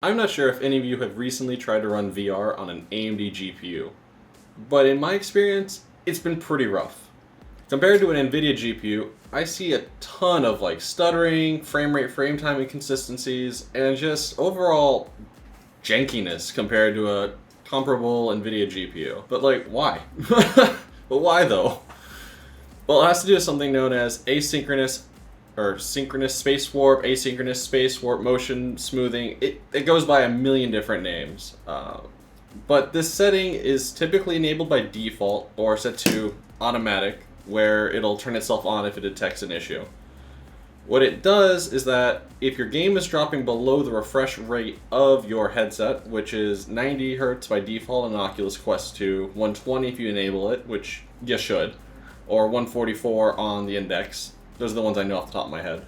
I'm not sure if any of you have recently tried to run VR on an AMD GPU, but in my experience, it's been pretty rough. Compared to an NVIDIA GPU, I see a ton of stuttering, frame rate, frame time inconsistencies, and just overall jankiness compared to a comparable NVIDIA GPU. But why? But why though? Well, it has to do with something known as asynchronous or synchronous spacewarp, asynchronous spacewarp, motion smoothing. It goes by a million different names. But this setting is typically enabled by default or set to automatic, where it'll turn itself on if it detects an issue. What it does is that if your game is dropping below the refresh rate of your headset, which is 90 Hz by default on Oculus Quest 2, 120 if you enable it, which you should, or 144 on the Index. Those are the ones I know off the top of my head.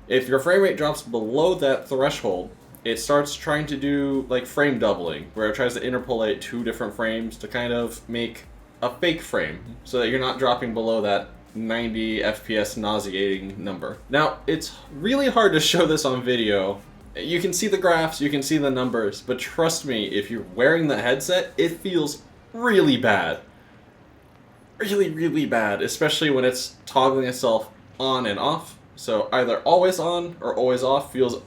If your frame rate drops below that threshold, it starts trying to do frame doubling, where it tries to interpolate two different frames to kind of make a fake frame, so that you're not dropping below that 90 FPS nauseating number. Now, it's really hard to show this on video. You can see the graphs, you can see the numbers, but trust me, if you're wearing the headset, it feels really bad. Really, really bad, especially when it's toggling itself on and off. So either always on or always off feels,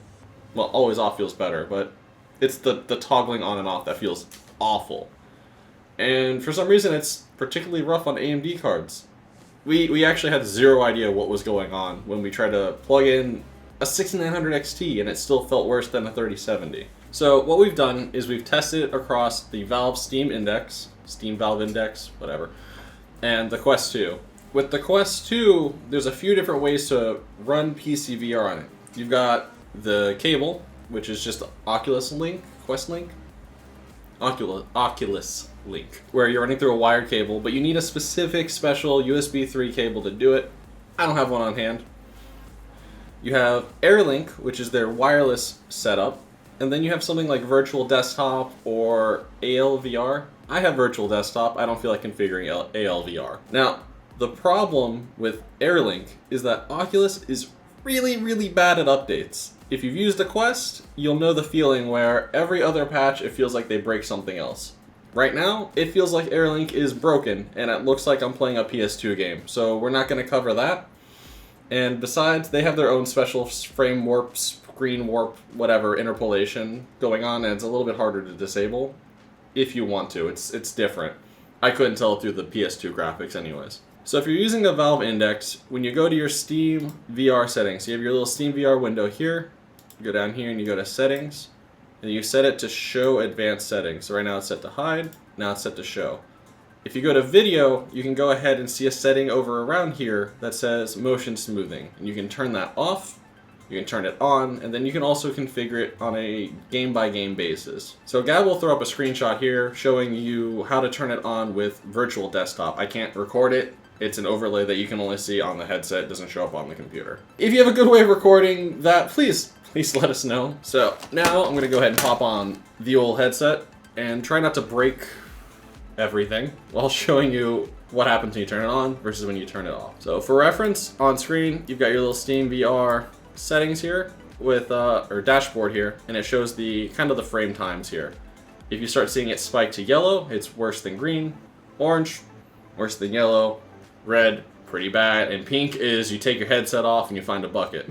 well, always off feels better, but it's the toggling on and off that feels awful. And for some reason, it's particularly rough on AMD cards. We actually had zero idea what was going on when we tried to plug in a 6900 XT, and it still felt worse than a 3070. So what we've done is we've tested it across the Valve Steam Index, Steam Valve Index, whatever, and the Quest 2. With the Quest 2, there's a few different ways to run PC VR on it. You've got the cable, which is just Oculus Link, Quest Link? Oculus Link, where you're running through a wired cable, but you need a specific special USB 3 cable to do it. I don't have one on hand. You have AirLink, which is their wireless setup, and then you have something like Virtual Desktop or ALVR. I have Virtual Desktop. I don't feel like configuring ALVR. Now, the problem with AirLink is that Oculus is really, really bad at updates. If you've used a Quest, you'll know the feeling where every other patch it feels like they break something else. Right now, it feels like AirLink is broken, and it looks like I'm playing a PS2 game, so we're not going to cover that. And besides, they have their own special frame warp, screen warp, whatever, interpolation going on, and it's a little bit harder to disable if you want to. It's different. I couldn't tell it through the PS2 graphics anyways. So if you're using the Valve Index, when you go to your Steam VR settings, you have your little Steam VR window here, you go down here and you go to settings, and you set it to show advanced settings. So right now it's set to hide, now it's set to show. If you go to video, you can go ahead and see a setting over around here that says motion smoothing. And you can turn that off, you can turn it on, and then you can also configure it on a game-by-game basis. So Gab will throw up a screenshot here showing you how to turn it on with Virtual Desktop. I can't record it. It's an overlay that you can only see on the headset. It doesn't show up on the computer. If you have a good way of recording that, please let us know. So now I'm going to go ahead and pop on the old headset and try not to break everything while showing you what happens when you turn it on versus when you turn it off. So for reference, on screen, you've got your little Steam VR settings here with, or dashboard here, and it shows the kind of the frame times here. If you start seeing it spike to yellow, it's worse than green. Orange, worse than yellow. Red, pretty bad. And pink is you take your headset off and you find a bucket.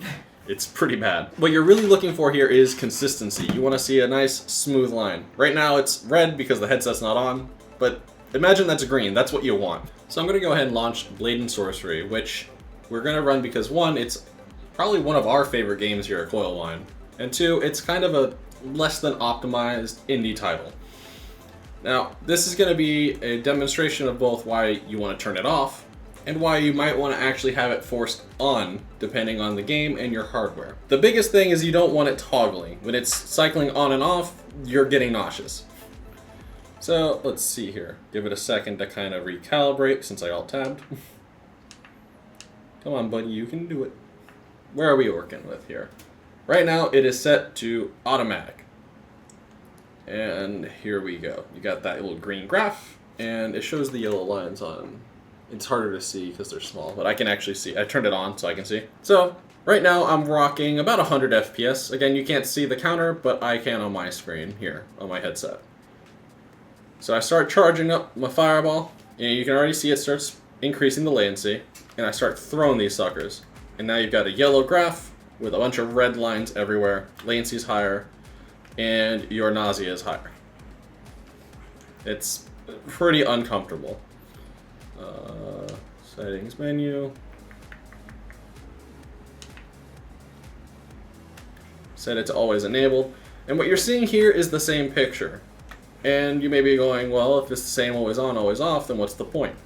It's pretty bad. What you're really looking for here is consistency. You want to see a nice smooth line. Right now it's red because the headset's not on, but imagine that's green. That's what you want. So I'm going to go ahead and launch Blade and Sorcery, which we're going to run because one, it's probably one of our favorite games here at Coilwine, and two, it's kind of a less than optimized indie title. Now, this is going to be a demonstration of both why you want to turn it off and why you might want to actually have it forced on, depending on the game and your hardware. The biggest thing is you don't want it toggling. When it's cycling on and off, you're getting nauseous. So let's see here. Give it a second to kind of recalibrate since I alt-tabbed. Come on, buddy, you can do it. Where are we working with here? Right now, it is set to automatic. And here we go. You got that little green graph, and it shows the yellow lines on. It's harder to see because they're small, but I can actually see. I turned it on so I can see. So Right now I'm rocking about 100 FPS. Again, you can't see the counter, but I can on my screen here on my headset. So I start charging up my fireball, and you can already see it starts increasing the latency, and I start throwing these suckers. And now you've got a yellow graph with a bunch of red lines everywhere, latency's higher, and your nausea is higher. It's pretty uncomfortable. Settings menu. Set it to always enabled. And what you're seeing here is the same picture. And you may be going, well, if it's the same always on, always off, then what's the point?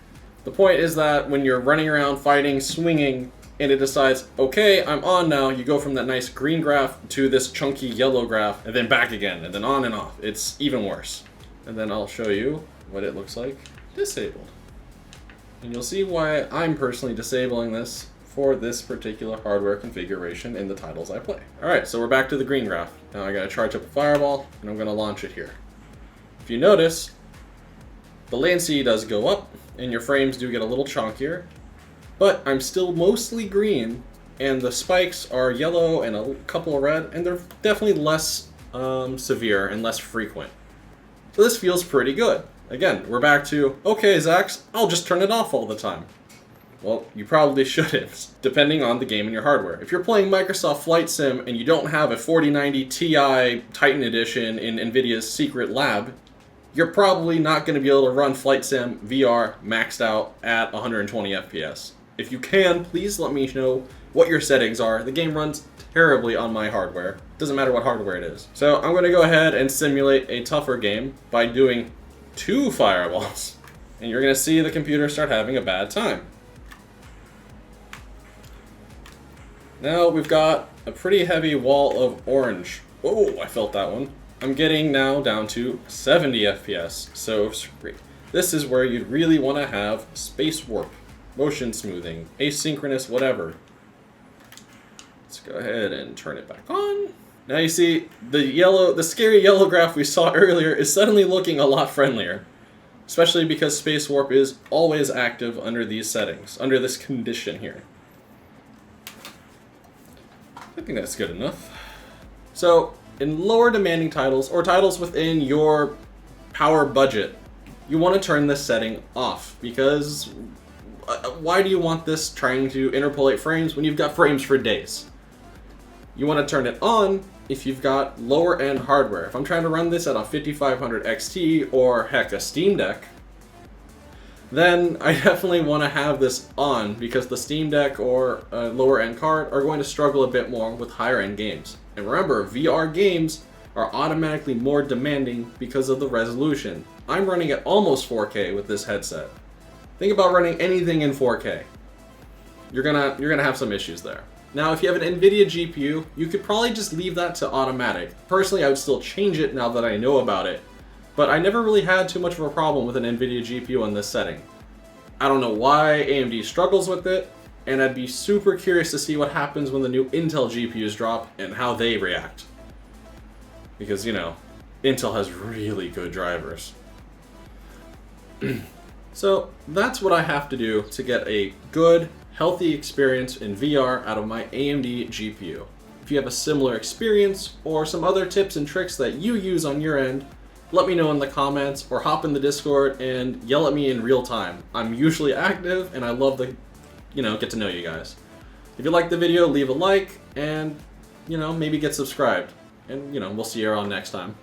The point is that when you're running around fighting, swinging, and it decides, okay, I'm on now, you go from that nice green graph to this chunky yellow graph, and then back again, and then on and off. It's even worse. And then I'll show you what it looks like disabled. And you'll see why I'm personally disabling this for this particular hardware configuration in the titles I play. Alright, so we're back to the green graph. Now I gotta charge up a fireball, and I'm gonna launch it here. If you notice, the latency does go up, and your frames do get a little chunkier, but I'm still mostly green, and the spikes are yellow and a couple of red, and they're definitely less severe and less frequent. So this feels pretty good. Again, we're back to, okay, Zax, I'll just turn it off all the time. Well, you probably shouldn't, depending on the game and your hardware. If you're playing Microsoft Flight Sim and you don't have a 4090 Ti Titan Edition in NVIDIA's secret lab, you're probably not going to be able to run Flight Sim VR maxed out at 120 FPS. If you can, please let me know what your settings are. The game runs terribly on my hardware. Doesn't matter what hardware it is. So I'm going to go ahead and simulate a tougher game by doing 2 fireballs. And you're going to see the computer start having a bad time. Now we've got a pretty heavy wall of orange. Oh, I felt that one. I'm getting now down to 70 FPS. So this is where you'd really want to have Spacewarp, motion smoothing, asynchronous, whatever. Let's go ahead and turn it back on. Now you see the scary yellow graph we saw earlier is suddenly looking a lot friendlier. Especially because Spacewarp is always active under these settings, under this condition here. I think that's good enough. So, in lower demanding titles, or titles within your power budget, you want to turn this setting off, because why do you want this trying to interpolate frames when you've got frames for days? You want to turn it on if you've got lower end hardware. If I'm trying to run this at a 5500 XT or heck, a Steam Deck, then I definitely want to have this on, because the Steam Deck or a lower end card are going to struggle a bit more with higher end games. And remember, VR games are automatically more demanding because of the resolution. I'm running at almost 4K with this headset. Think about running anything in 4K. You're gonna have some issues there. Now, if you have an NVIDIA GPU, you could probably just leave that to automatic. Personally, I would still change it now that I know about it, but I never really had too much of a problem with an NVIDIA GPU on this setting. I don't know why AMD struggles with it, and I'd be super curious to see what happens when the new Intel GPUs drop and how they react. Because, you know, Intel has really good drivers. So, that's what I have to do to get a good, healthy experience in VR out of my AMD GPU. If you have a similar experience, or some other tips and tricks that you use on your end, let me know in the comments, or hop in the Discord and yell at me in real time. I'm usually active, and I love to, get to know you guys. If you liked the video, leave a like, and, maybe get subscribed. And, we'll see you around next time.